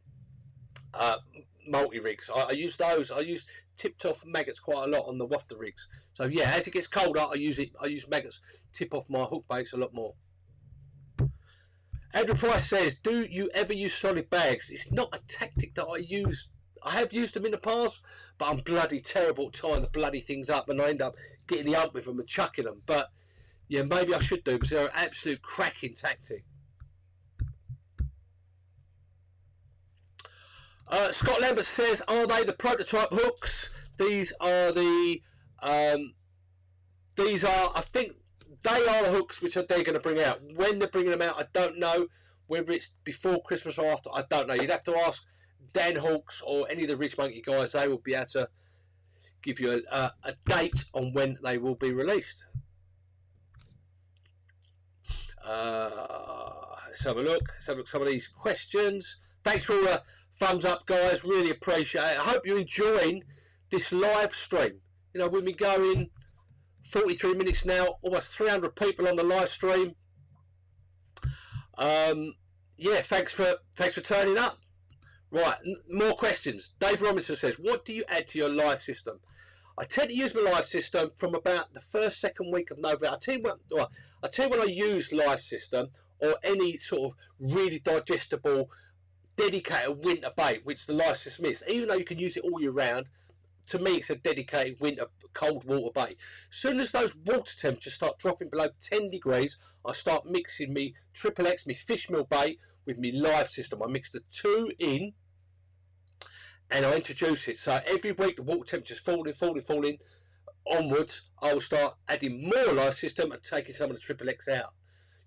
multi rigs. I use those. I use tipped off maggots quite a lot on the wafter rigs. So yeah, as it gets colder, I use maggots. Tip off my hook baits a lot more. Andrew Price says, do you ever use solid bags? It's not a tactic that I use. I have used them in the past, but I'm bloody terrible at tying the bloody things up, and I end up getting the hump with them and chucking them. But yeah, maybe I should do, because they're an absolute cracking tactic. Scott Lambert says, are they the prototype hooks? These are, I think they are the hooks which they're going to bring out. When they're bringing them out, I don't know. Whether it's before Christmas or after, I don't know. You'd have to ask Dan Hawks or any of the Rich Monkey guys. They will be able to give you a date on when they will be released. Let's have a look. Let's have a look at some of these questions. Thanks for all the thumbs up, guys. Really appreciate it. I hope you're enjoying this live stream. You know, we've been going 43 minutes now, almost 300 people on the live stream. Yeah, thanks for turning up. Right, more questions. Dave Robinson says, what do you add to your live system? I tend to use my live system from about the second week of November. I tell you when I use live system or any sort of really digestible, dedicated winter bait, which the live system is. Even though you can use it all year round, to me it's a dedicated winter cold water bait. As soon as those water temperatures start dropping below 10 degrees, I start mixing me Triple X, me fish meal bait, with me live system. I mix the two in and I introduce it. So every week the water temperature's falling onwards, I will start adding more live system and taking some of the Triple X out.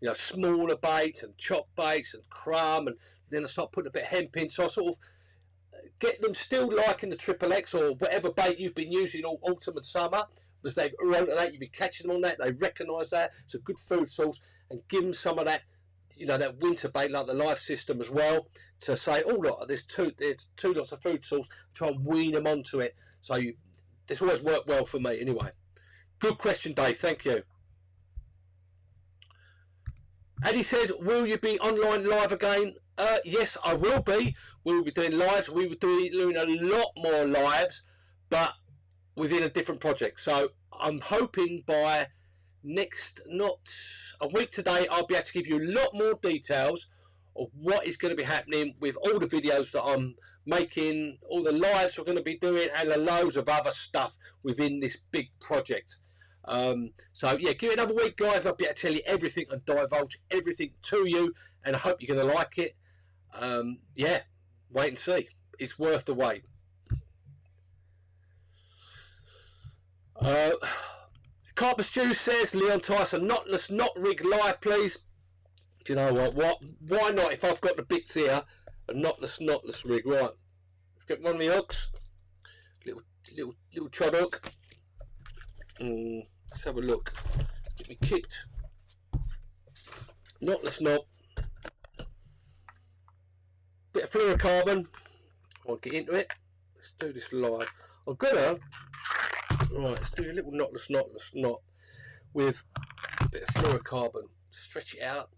You know, smaller baits and chop baits and crumb, and then I start putting a bit of hemp in. So I sort of get them still liking the Triple X or whatever bait you've been using all autumn and summer, because they've run to that, you've been catching them on that, they recognise that, it's a good food source, and give them some of that, you know, that winter bait like the live system as well, to say, oh look, there's two lots of food source, try and wean them onto it. So this always worked well for me anyway. Good question, Dave, thank you. Eddie says, will you be online live again? Yes, I will be. We will be doing lives. We will be doing a lot more lives, but within a different project. So I'm hoping by not a week today, I'll be able to give you a lot more details of what is going to be happening with all the videos that I'm making, all the lives we're going to be doing, and loads of other stuff within this big project. So yeah, give it another week, guys. I'll be able to tell you everything and divulge everything to you, and I hope you're going to like it. Yeah, wait and see. It's worth the wait. Carp Stew says, Leon Tyson, knotless knot rig live, please. Do you know what? Why not? If I've got the bits here, a knotless rig, right? Get one of the hooks, little trod hook. Let's have a look. Get me kicked. Knotless knot. Bit of fluorocarbon. I'll get into it. Let's do this live. I'm gonna. Right, let's do a little knotless knot with a bit of fluorocarbon. Stretch it out.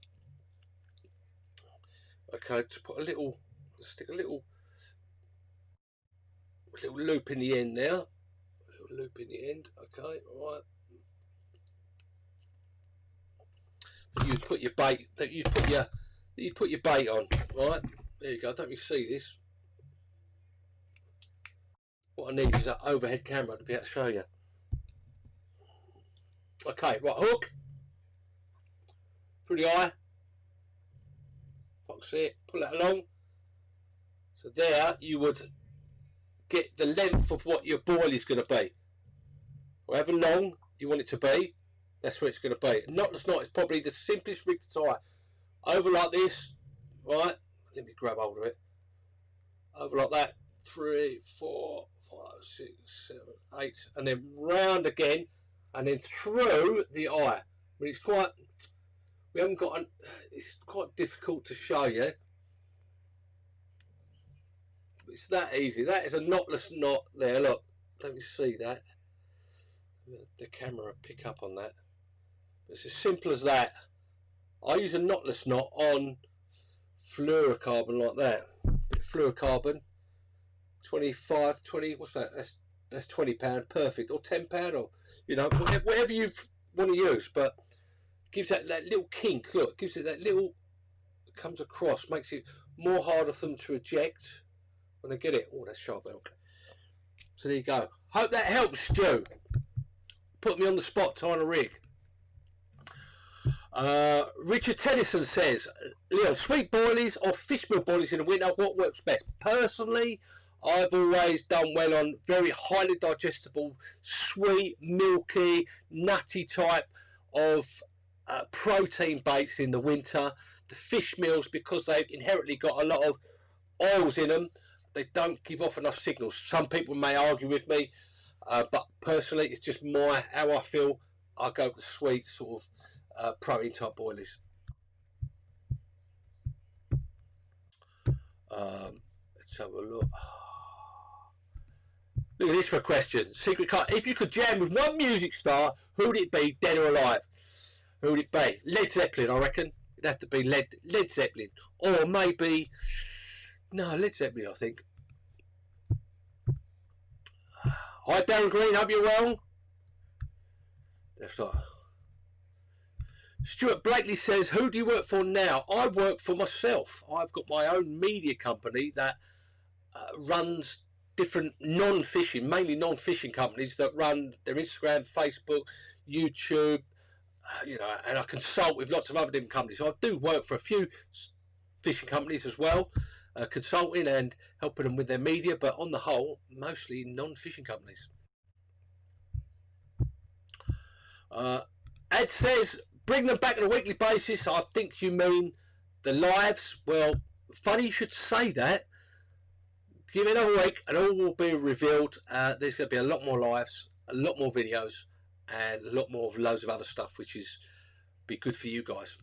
Okay, just put a little, stick a little loop in the end now. A little loop in the end. Okay, right. You put your bait. That you put your bait on. Right. There you go. Don't you see this? What I need is that overhead camera to be able to show you. Okay, right, hook through the eye. If I can see it, pull it along. So there you would get the length of what your boil is going to be. However long you want it to be, that's where it's going to be. Knotless knot is probably the simplest rig to tie. Over like this, right? Let me grab hold of it. Over like that. 3, 4, 5, 6, 7, 8, and then round again, and then through the eye. I mean, it's quite. We haven't got. It's quite difficult to show you. It's that easy. That is a knotless knot there. Look, let me see that. The camera pick up on that. It's as simple as that. I use a knotless knot on fluorocarbon like that. Fluorocarbon. 25, 20, what's that? That's £20, perfect, or £10, or you know, whatever you want to use. But it gives that little kink. Look, it gives it that little, it comes across, makes it more harder for them to eject when they get it. Oh, that's sharp. Okay. So there you go. Hope that helps, Stu. Put me on the spot tying a rig. Richard Tennyson says, Leon, sweet boilies or fish meal boilies in the winter, what works best? Personally, I've always done well on very highly digestible, sweet, milky, nutty type of protein baits in the winter. The fish meals, because they've inherently got a lot of oils in them, they don't give off enough signals. Some people may argue with me, but personally, it's just how I feel. I go with the sweet sort of protein type boilies. Let's have a look. Look at this for a question. Secret card. If you could jam with one music star, who would it be, dead or alive? Who would it be? Led Zeppelin, I reckon. It'd have to be Led Zeppelin. Or maybe... No, Led Zeppelin, I think. Hi, Darren Green. Hope you're well. That's right. Stuart Blakely says, who do you work for now? I work for myself. I've got my own media company that runs different non-fishing, mainly non-fishing companies that run their Instagram, Facebook, YouTube, you know, and I consult with lots of other different companies. So I do work for a few fishing companies as well, consulting and helping them with their media, but on the whole, mostly non-fishing companies. Ed says, bring them back on a weekly basis. I think you mean the lives. Well, funny you should say that. Give it another week and all will be revealed. There's going to be a lot more lives, a lot more videos, and a lot more of loads of other stuff, which is be good for you guys.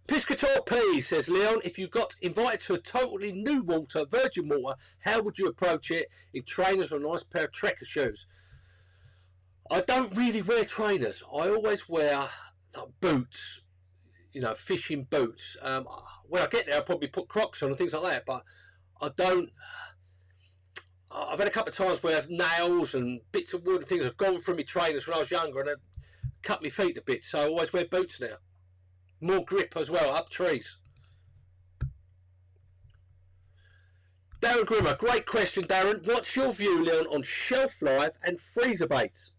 Piscator P says, Leon, if you got invited to a totally new water, virgin water, how would you approach it in trainers or a nice pair of trekker shoes? I don't really wear trainers. I always wear boots, you know, fishing boots. When I get there, I'll probably put Crocs on and things like that, but I don't. I've had a couple of times where nails and bits of wood and things have gone through my trainers when I was younger and they've cut my feet a bit, so I always wear boots now. More grip as well, up trees. Darren Grimmer, great question, Darren. What's your view, Leon, on shelf life and freezer baits?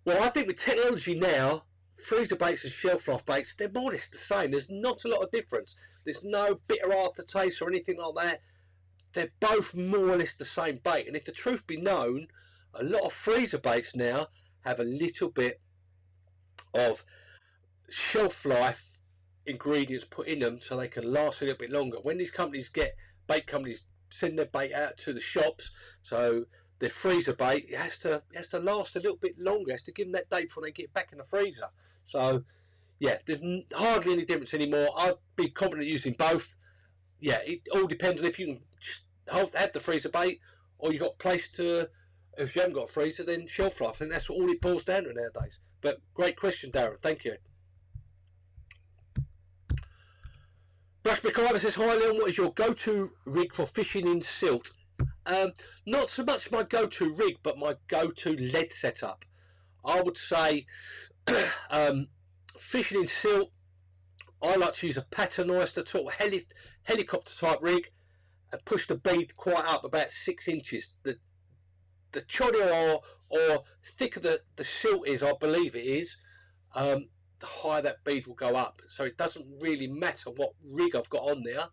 Well, I think with technology now, freezer baits and shelf life baits, they're more or less the same. There's not a lot of difference. There's no bitter aftertaste or anything like that. They're both more or less the same bait. And if the truth be known, a lot of freezer baits now have a little bit of shelf life ingredients put in them so they can last a little bit longer. When these bait companies send their bait out to the shops, so their freezer bait has to last a little bit longer. It has to give them that day before they get back in the freezer. So yeah, there's hardly any difference anymore. I'd be confident using both. Yeah, it all depends on if you can just have the freezer bait, or you got place to. If you haven't got a freezer, then shelf life. I think that's all it boils down to nowadays. But great question, Darren. Thank you. Brush McIver says, hi Leon, what is your go-to rig for fishing in silt? Not so much my go-to rig, but my go-to lead setup. I would say fishing in silt, I like to use a paternoster sort of helicopter type rig and push the bead quite up, about 6 inches. The chodder or thicker the silt is, I believe it is, the higher that bead will go up. So it doesn't really matter what rig I've got on there.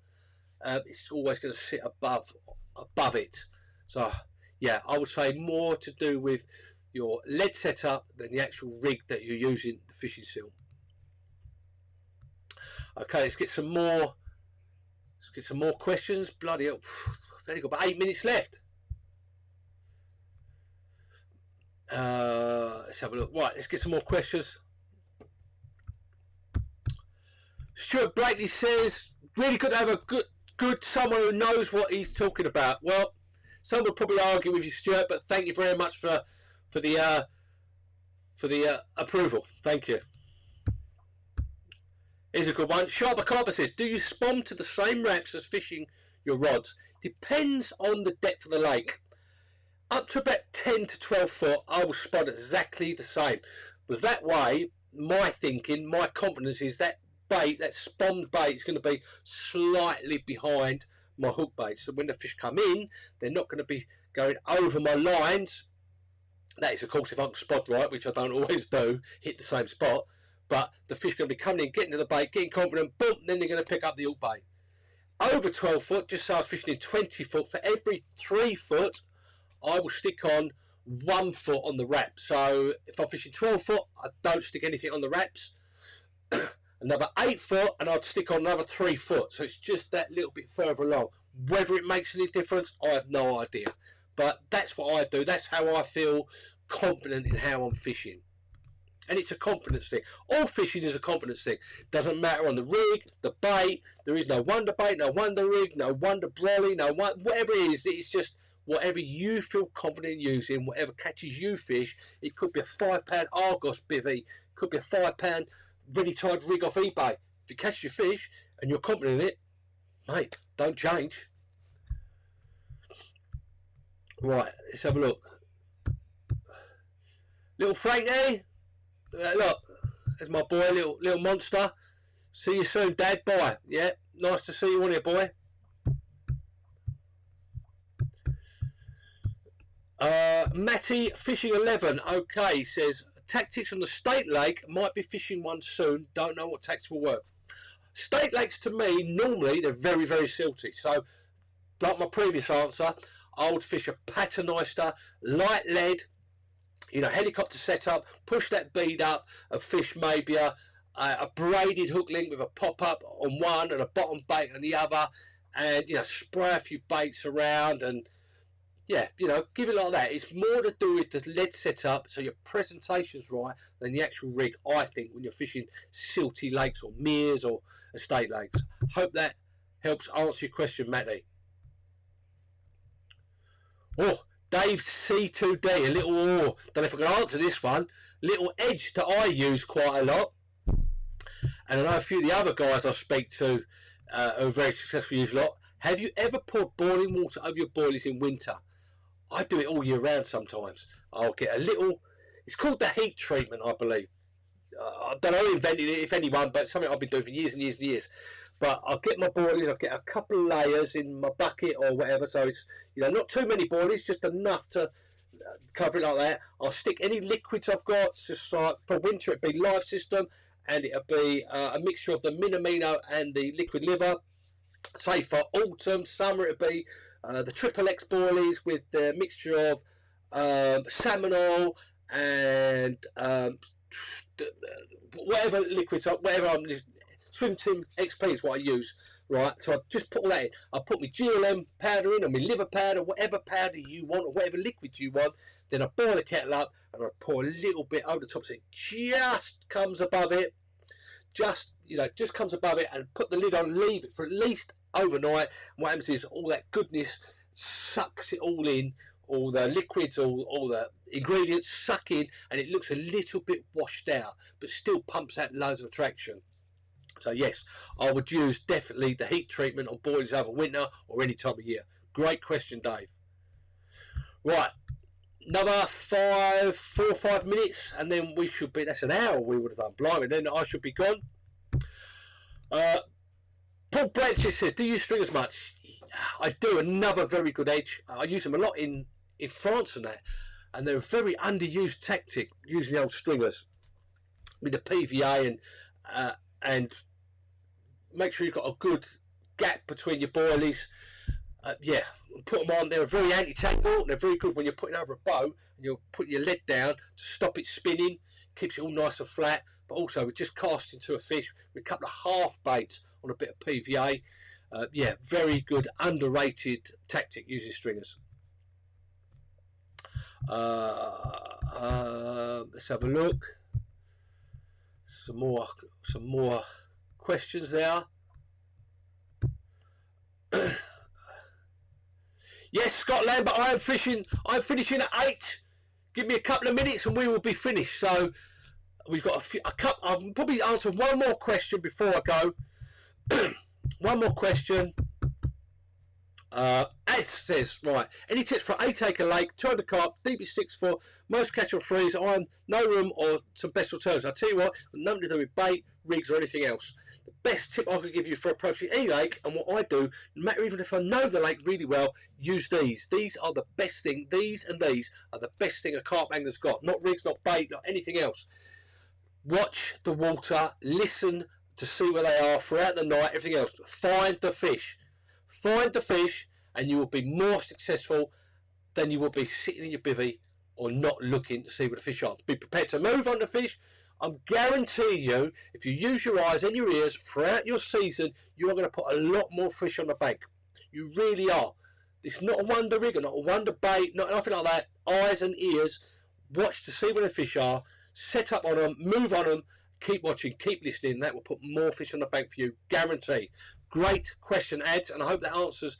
It's always going to sit above it. So yeah, I would say more to do with your lead setup than the actual rig that you're using the fishing silt. Okay, let's get some more questions. Bloody hell, I've only got about 8 minutes left. Let's have a look. Right, let's get some more questions. Stuart Blakely says, really good to have a good someone who knows what he's talking about. Well, some would probably argue with you, Stuart, but thank you very much for the approval. Thank you. Here's a good one. Sharper Carper says, do you spawn to the same wraps as fishing your rods? Depends on the depth of the lake. Up to about 10 to 12 foot, I will spot exactly the same. Because that way, my thinking, my confidence is that bait, that spawned bait, is going to be slightly behind my hook bait. So when the fish come in, they're not going to be going over my lines. That is, of course, if I can spot right, which I don't always do, hit the same spot. But the fish are going to be coming in, getting to the bait, getting confident, boom, then they're going to pick up the hook bait. Over 12 foot, just so I was fishing in 20 foot, for every 3 foot, I will stick on 1 foot on the wrap. So if I'm fishing 12 foot, I don't stick anything on the wraps. Another 8 foot, and I'd stick on another 3 foot. So it's just that little bit further along. Whether it makes any difference, I have no idea. But that's what I do. That's how I feel confident in how I'm fishing. And it's a confidence thing. All fishing is a confidence thing. Doesn't matter on the rig, the bait. There is no wonder bait, no wonder rig, no wonder brolly, whatever it is. It's just whatever you feel confident in using, whatever catches you fish. It could be a £5 Argos bivvy. It could be a £5 ready tied rig off eBay. If you catch your fish and you're confident in it, mate, don't change. Right, let's have a look. Little Frankie. Look, there's my boy, little monster. See you soon, Dad. Bye. Yeah, nice to see you on here, boy. Matty Fishing 11. Okay, says tactics on the State Lake. Might be fishing one soon. Don't know what tactics will work. State lakes to me normally they're very, very silty. So, like my previous answer, I would fish a paternoster, light lead. Helicopter setup, push that bead up and fish maybe a braided hook link with a pop-up on one and a bottom bait on the other, and spray a few baits around and give it like that. It's more to do with the lead setup, so your presentation's right, than the actual rig, I think, when you're fishing silty lakes or meres or estate lakes. Hope that helps answer your question, Matty. Oh, Dave C2D, a little, don't know if I can answer this one, little edge that I use quite a lot. And I know a few of the other guys I speak to who are very successful use a lot. Have you ever poured boiling water over your boilies in winter? I do it all year round sometimes. I'll get a little, it's called the heat treatment, I believe. I don't know who invented it, if anyone, but it's something I've been doing for years and years and years. But I'll get my boilies, I'll get a couple of layers in my bucket or whatever, so it's, you know, not too many boilies, just enough to cover it like that. I'll stick any liquids I've got, just like for winter it'd be Life System, and it'll be a mixture of the Minamino and the liquid liver. Say for autumn, summer it'll be the Triple X boilies with the mixture of salmon oil and whatever liquids, whatever I'm, Swim Team XP is what I use, right? So I just put all that in. I put my GLM powder in, or my liver powder, whatever powder you want, or whatever liquid you want. Then I boil the kettle up, and I pour a little bit over the top, so it just comes above it. Just, you know, just comes above it, and put the lid on, leave it for at least overnight. And what happens is all that goodness sucks it all in, all the liquids, all the ingredients suck in, and it looks a little bit washed out, but still pumps out loads of attraction. So yes, I would use definitely the heat treatment on boilies over winter or any time of year. Great question, Dave. Right, another 4 or 5 minutes, and then we should be, that's an hour we would have done, blimey, then I should be gone. Paul Blanchard says, do you use stringers much? I do. Another very good edge. I use them a lot in France and that, and they're a very underused tactic, using the old stringers with the PVA, and make sure you've got a good gap between your boilies. Yeah, put them on. They're very anti-tangle. They're very good when you're putting over a boat and you're putting your lead down to stop it spinning. Keeps it all nice and flat. But also, we're just casting to a fish with a couple of half baits on a bit of PVA. Yeah, very good, underrated tactic using stringers. Let's have a look. Some more questions there. Yes, Scott Lambert, I'm finishing at 8. Give me a couple of minutes and we will be finished. So we've got I'll probably answer one more question before I go. One more question. Ed says, right, any tips for 8 acre lake, 200 carp, deep is 6 foot, most catch and freeze, on no room or some best alternatives? I'll tell you what, nothing to do with bait, rigs or anything else. The best tip I could give you for approaching any lake, and what I do, no matter even if I know the lake really well, use these. These are the best thing. These and these are the best thing a carp angler's got. Not rigs, not bait, not anything else. Watch the water, listen to see where they are throughout the night, everything else. Find the fish. Find the fish, and you will be more successful than you will be sitting in your bivvy or not looking to see where the fish are. Be prepared to move on the fish. I'm guaranteeing you, if you use your eyes and your ears throughout your season, you are going to put a lot more fish on the bank. You really are. It's not a wonder rig, not a wonder bait, not nothing like that. Eyes and ears. Watch to see where the fish are. Set up on them. Move on them. Keep watching. Keep listening. That will put more fish on the bank for you. Guarantee. Great question, Ads, and I hope that answers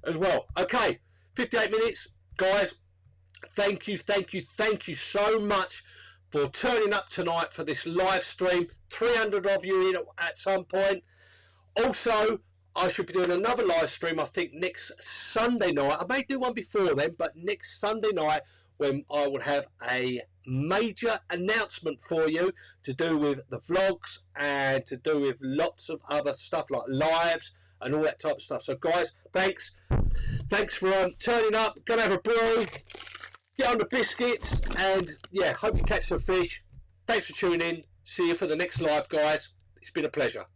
as well. Okay, 58 minutes. Guys, thank you so much for turning up tonight for this live stream. 300 of you in at some point. Also, I should be doing another live stream, I think, next Sunday night. I may do one before then, but next Sunday night, when I will have a major announcement for you to do with the vlogs and to do with lots of other stuff like lives and all that type of stuff. So guys, thanks for turning up. Go and have a brew, get on the biscuits, and yeah, hope you catch some fish. Thanks for tuning in. See you for the next live, guys. It's been a pleasure.